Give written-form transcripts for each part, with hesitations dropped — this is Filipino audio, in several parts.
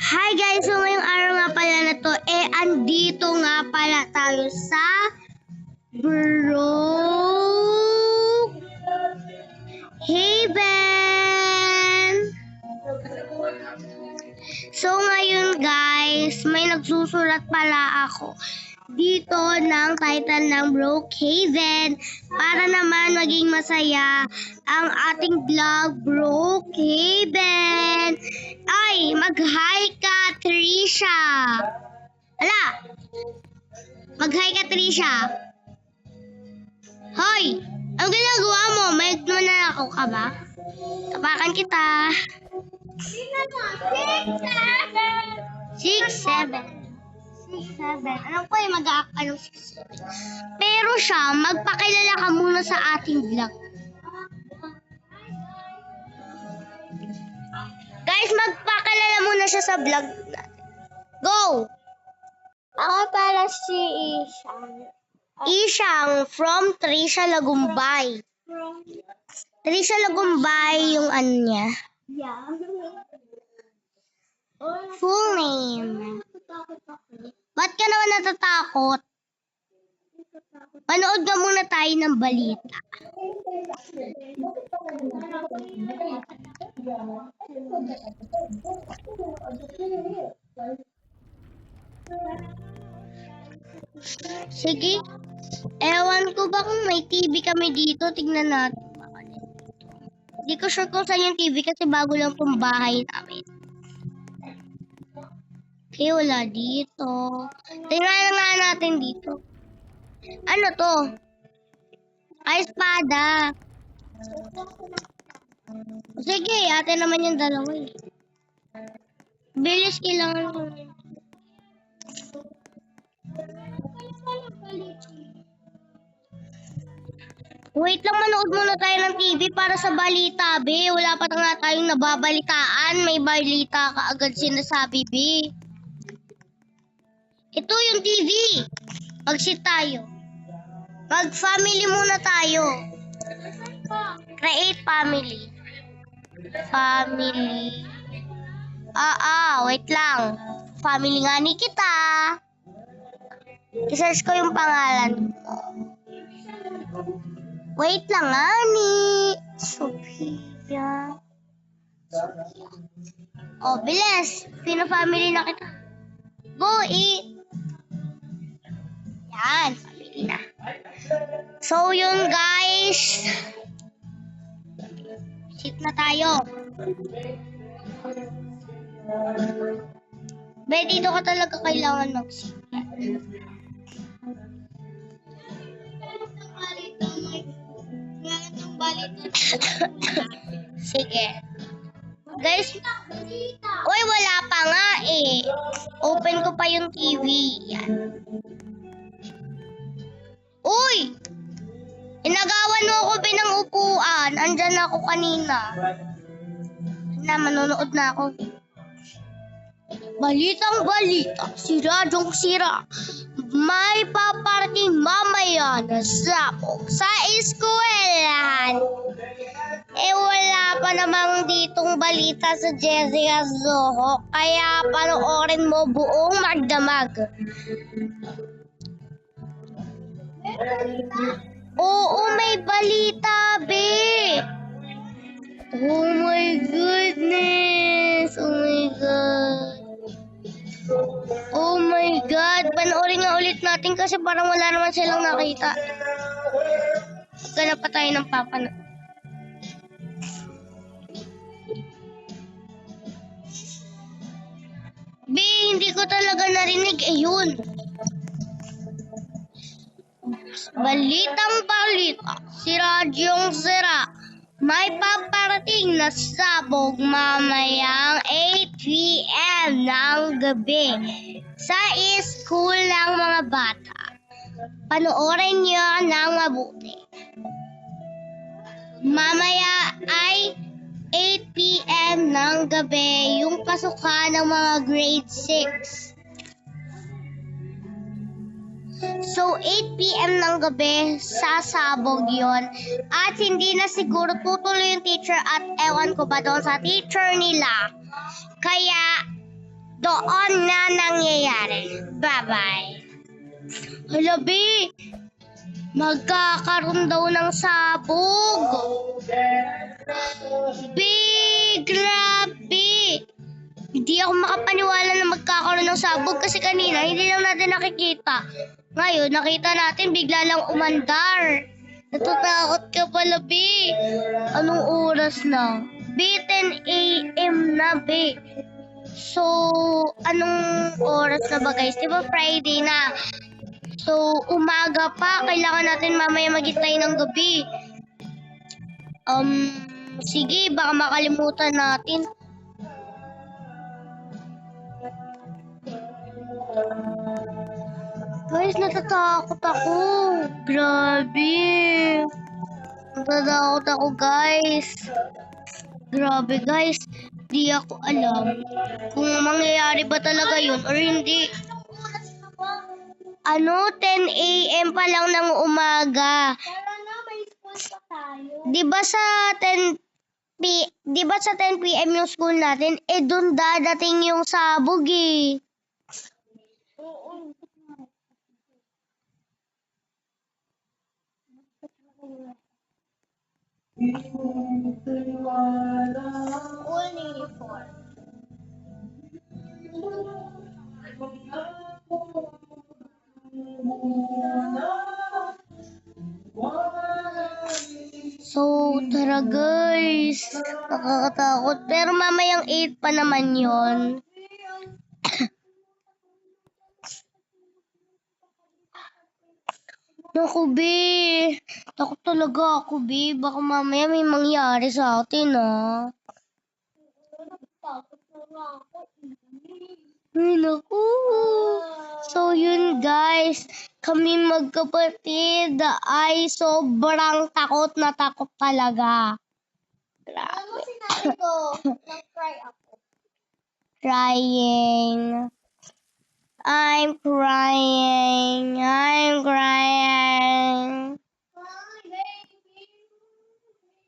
Hi guys! So ngayong araw nga pala na to, andito nga pala tayo sa Brookhaven. So ngayon guys, may nagsusulat pala ako dito ng title ng Brookhaven para naman maging masaya ang ating vlog Brookhaven. Ay, mag-hi ka, Trisha. Ala, mag-hi ka, Trisha. Hoy, ang ginagawa mo? May nanakaw ka ba? Tapakan kita. 6-7. Alam ko mag-a-act 6-7. Pero siya, magpakilala ka muna sa ating vlog. Guys, magpakilala muna siya sa vlog natin. Go! Ako pala si Ishang. Ishang from Trisha Lagumbay. Trisha Lagumbay yung ano niya. Yeah. Full name. Ba't ka naman natatakot? Panood ka muna tayo ng balita. Sige. Ewan ko ba kung may TV kami dito. Tignan natin. Hindi ko sure kung saan yung TV kasi bago lang itong bahay namin. Okay, wala dito. Tingnan nga natin dito. Ano to? Ay, espada. Sige, atin naman yung dalawa eh. Bilis kailangan ko. Wait lang, manood muna tayo ng TV para sa balita, be. Wala pa nga tayong nababalitaan. May balita ka agad sinasabi, be. Ito yung TV. Mag-sit tayo. Mag-family muna tayo. Create family. Family. Wait lang. Family nga ni kita. I-search ko yung pangalan ko. Wait lang nga ni Sophia. Oh, bilis. Pina-family na kita. Go, Yan, family na. So, yun guys. Sit na tayo. Be, dito ka talaga kailangan mag-sit. Sige. Guys, uy, wala pa nga eh. Open ko pa yung TV. Yan. Uy! Inagawan mo ako ng upuan. Andyan ako kanina. Manonood na ako. Balitang balita. Siradong sira. May paparating mamaya na sabog sa eskwelahan. Wala pa namang ditong balita sa Jessica Zoho. Kaya panoorin mo buong magdamag. Oo, may balita, be. Oh my goodness. Oh my God. Oh my God. Panoorin nga ulit natin kasi parang wala naman silang nakita. Ganap pa tayo ng papanood. B, hindi ko talaga narinig. Yun. Balitang balita. Si Radyong Sira. May paparating na sabog mamayang 8 p.m. ng gabi sa school ng mga bata. Panoorin niyo ng mabuti. Mamaya ay 8 p.m. ng gabi yung pasukan ng mga grade 6. So, 8 p.m. ng gabi, sasabog yon. At hindi na siguro tutuloy yung teacher at ewan ko ba doon sa teacher nila. Kaya, doon na nangyayari. Bye-bye. Hala, B. Magkakaroon daw ng sabog. B, grabe. Hindi ako makapaniwala na magkakaroon ng sabog kasi kanina hindi lang natin nakikita. Ngayon, nakita natin bigla lang umandar. Natatakot ka pala, B. Anong oras na? B, 10 a.m. na, B. So, anong oras na ba, guys? Di ba Friday na? So, umaga pa. Kailangan natin mamaya maghintay ng gabi. Sige, baka makalimutan natin. Guys, natatakot ako. Grabe. Natatakot ako, guys. Grabe, guys. Di ako alam kung mangyayari ba talaga yun or hindi. 10 a.m. pa lang ng umaga. Pero na, may school pa tayo. Di ba sa 10 p.m. yung school natin? Doon dadating yung sabog eh. Oo. School uniform. So, tara guys. Nakakatakot. Pero mamayang 8 pa naman yon. Naku, B. Takot talaga ako, B. Baka mamaya may mangyari sa atin, ah. Takot na nga ako. Ay, naku. So, yun guys. Kami magkapatid ay sobrang takot na takot talaga. Ano Grabe. sinabi ko? Nag-cry ako. Crying. I'm crying. I'm crying.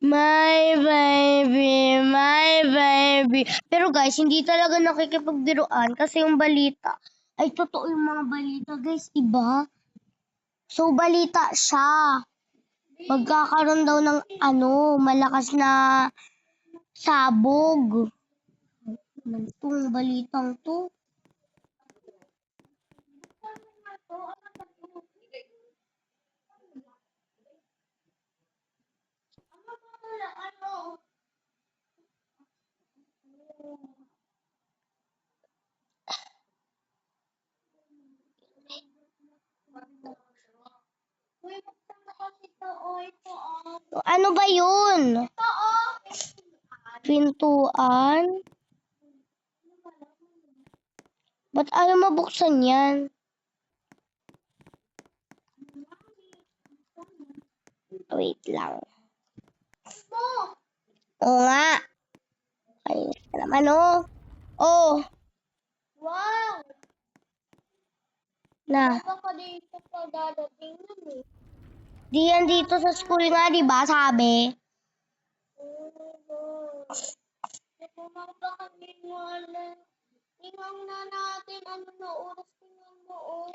My baby, my baby. Pero guys, hindi talaga nakikipagbiruan kasi yung balita ay totoo yung mga balita, guys, diba? So, balita siya. Magkakaroon daw ng malakas na sabog. Ano itong balitang to? Ano ba yun? Pintuan? Ba't ayaw mabuksan yan? Wait lang. Oo nga. Ayos ka naman, oh. Oh, Wow! na. Baka dito pa dadating nun eh. Di yan dito sa school nga, di ba? Sabi. Tingnan ba kami wala? Tingnan na natin ano na oras tingnan mo oh.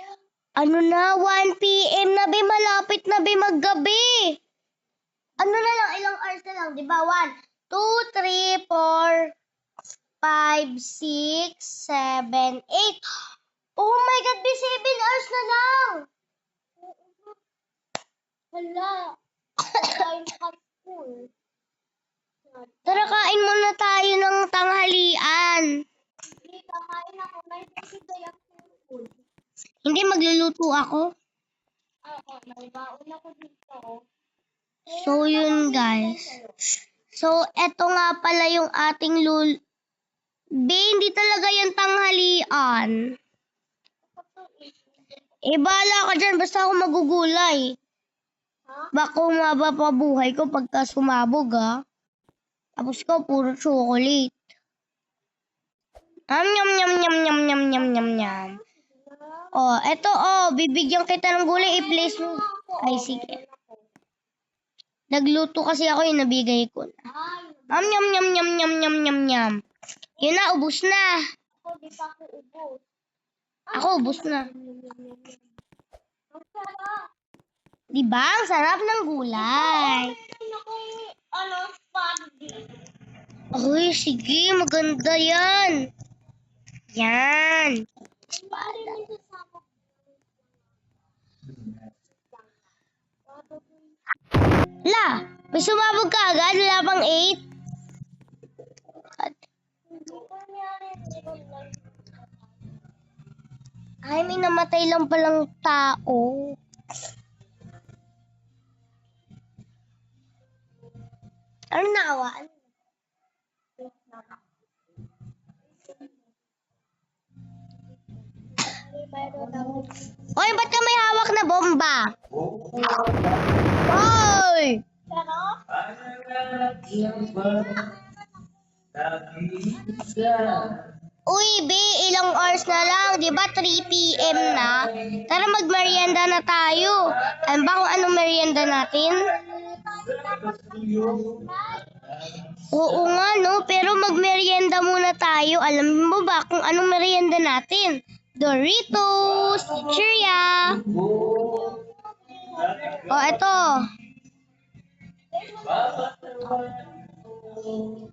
Ano na? 1 p.m. na, be. Malapit na, be. Maggabi. Ano na lang? Ilang hours na lang, di ba? 1, 2, 3, 4, 5, 6, 7, 8. Oh my God, be. 7 hours na lang. Hala. Kain ka school. Tara, kain muna tayo ng tanghalian. Hindi kakain ako. May bibigay ako school. Hindi, magluluto ako. Oo, may baon ako dito. So, yun, guys. So, eto nga pala yung ating Be, hindi talaga yan tanghalian. Bahala ka dyan. Basta ako magugulay. Ha? Baka mapapabuhay ko pagka sumabog, ha? Tapos ko, puro chocolate. Nyam, nyam, nyam, nyam, nyam, nyam, nyam, nyam. Oh, eto, bibigyan kita ng gulay. I-place mo. Ay, sige. Nagluto kasi ako yung nabigay ko na. Nyam, nyam, nyam, nyam, nyam, nyam, nyam. Yun na, ubus na. ako, di pa ako ubos. Ako, ubos na. Ang sarap. Diba? Ang sarap ng gulay. Meron akong, spaghetti. Uy, sige, maganda yan. Yan. Espada. La, may sumabog ka agad? Wala pang 8? Ay, may namatay lang palang tao. Ano naawaan? Oy, ba't ka may hawak na bomba? Oy! Pero, Uy, B, ilang hours na lang, di ba 3 p.m. na? Tara magmerienda na tayo. Ano ba kung anong merienda natin? Oo nga, no? Pero magmerienda muna tayo. Alam mo ba kung anong merienda natin? Doritos, Cheeria. O, eto.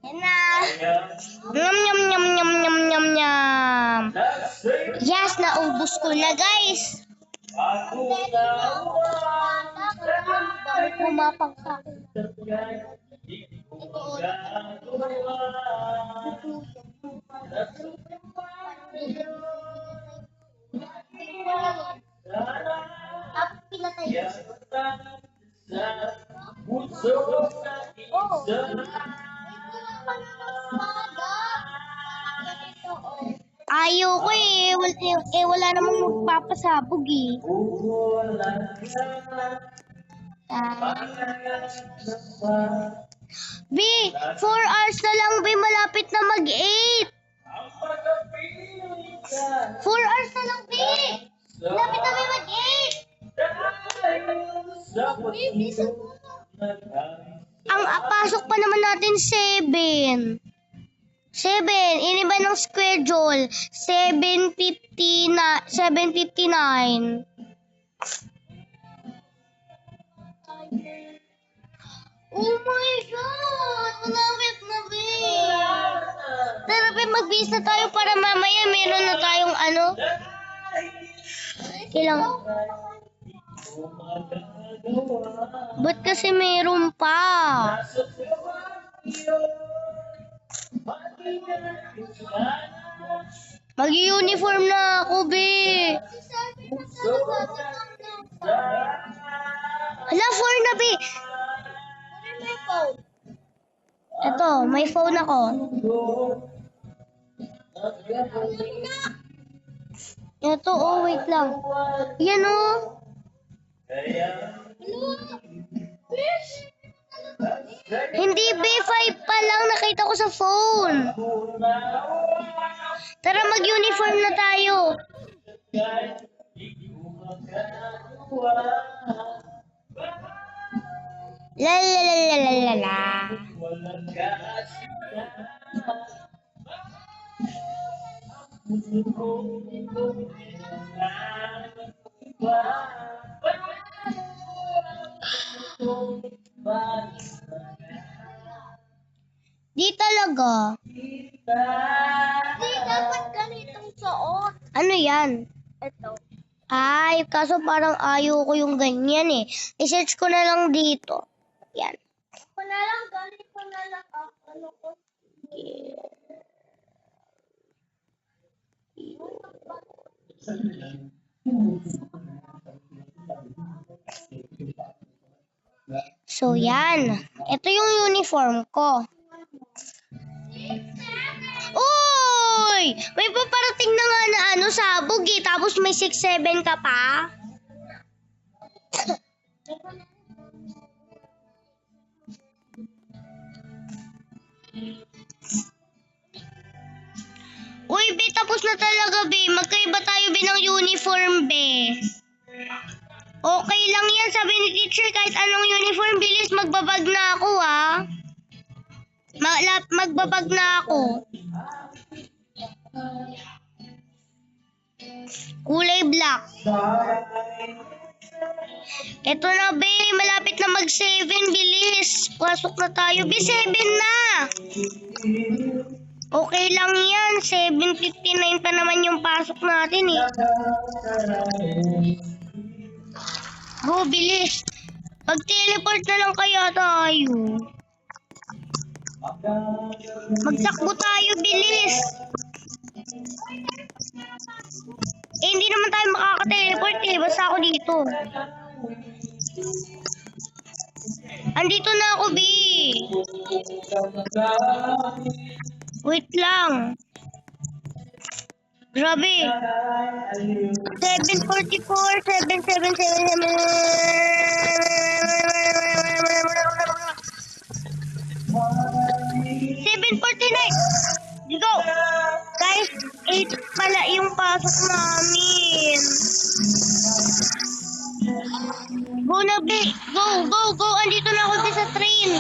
Yan na. Nyam, nyam, nyam, nyam, nyam, nyam, nyam. Yes, naubos ko na, guys. Pumapang sa akin. tapos pinatay ko. Ayoko eh. Wala namang magpapasabog eh. B, 4 hours na lang, B. Malapit na mag-8. 4 hours na lang, B. Malapit na mag-8. Ang pasok pa naman natin 7. 7. Iniba ng schedule. 7:59. Oh my God! Malapit na, B. Tara, B, mag-bis na tayo para mamaya meron na tayong Kailangan. Ba't kasi meron pa? Mag-uniform na ako, B. Hala, 4 na, B. Ito, may phone ako. Ito, oh, wait lang. Yan, oh. Hindi, B5 pa lang. Nakita ko sa phone. Tara, mag-uniform na tayo. La la la la la la la. Di talaga. Hindi dapat ganitong suot. Ano yan? Ito. Ay, kaso parang ayaw ko yung ganyan eh. I-search ko na lang dito. Yan. Ako na lang, ganito na lang. Ano ko? So, yan. Ito yung uniform ko. Uy! May paparating na nga na sabog eh. Tapos may 6-7 ka pa. Uy, be, tapos na talaga, be. Magkaiba tayo, be, ng uniform, be. Okay lang yan, sabi ni teacher, kahit anong uniform, bilis, magbabag na ako, ha. Magbabag na ako. Kulay black. Eto na, be. Malapit na mag-7. Bilis. Pasok na tayo. Be, 7 na. Okay lang yan. 7:59 pa naman yung pasok natin eh. Go, bilis. Mag-teleport na lang kaya tayo. Magtakbo tayo, bilis. Eh, hindi naman tayo makaka-teleport eh. Basta ako dito. Andito na ako, B. Wait lang. Grabe. 7:44, 7:49. Go. Guys, 8 pala yung pasok namin. Go na, B. Go, go, go. Andito na ako sa train.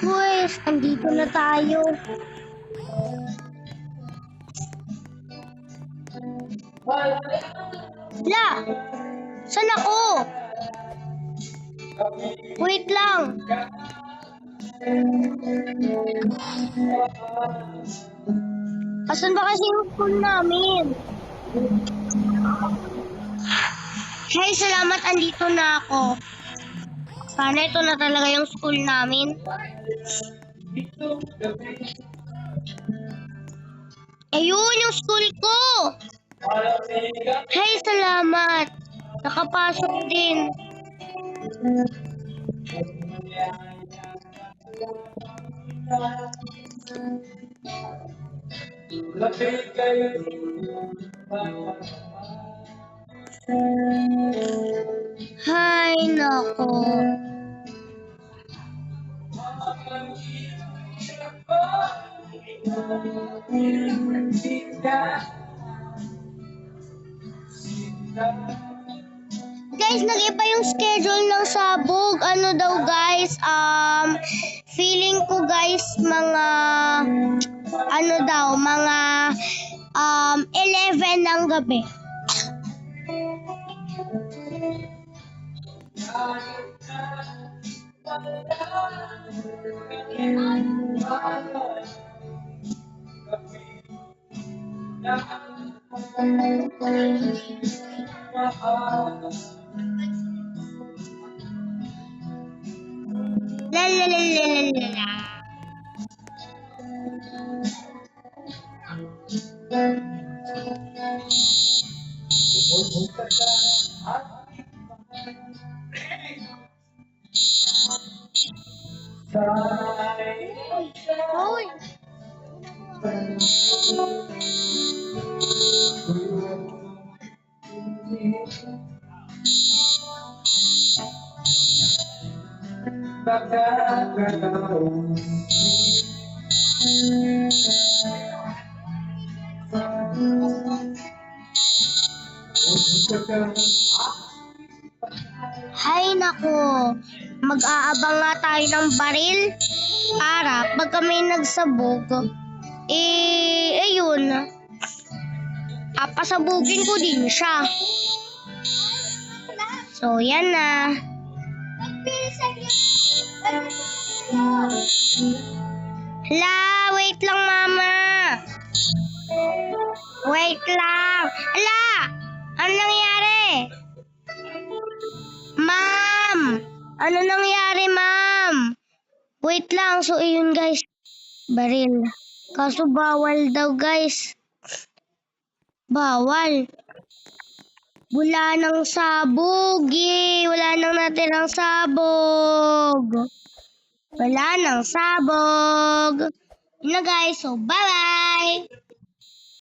Guys, andito na tayo. La! Saan ako? Wait lang. Asan ba kasi yung school namin? Hey, salamat, andito na ako. Sana ito na talaga yung school namin. Ayun, yung school ko! Hey, salamat! Nakapasok din. Hay, nako. Guys, nag-iba yung schedule ng sabog. Ano daw, guys? Feeling ko, guys, mga ano daw, mga 11 ng gabi. La la la la la la. Hoy. Hay nako, mag-aabang nga tayo ng baril para pag kami nagsabog, ayun, pasabugin ko din siya. So, yan na. Hala, wait lang, mama. Wait lang. Hala, ano nangyari? Ma'am, ano nangyari, ma'am? Wait lang. So, ayun, guys. Baril. Kaso bawal daw, guys. Bawal. Wala nang sabog. Wala nang natirang sabog. Wala nang sabog. Yun na, guys. So, bye-bye.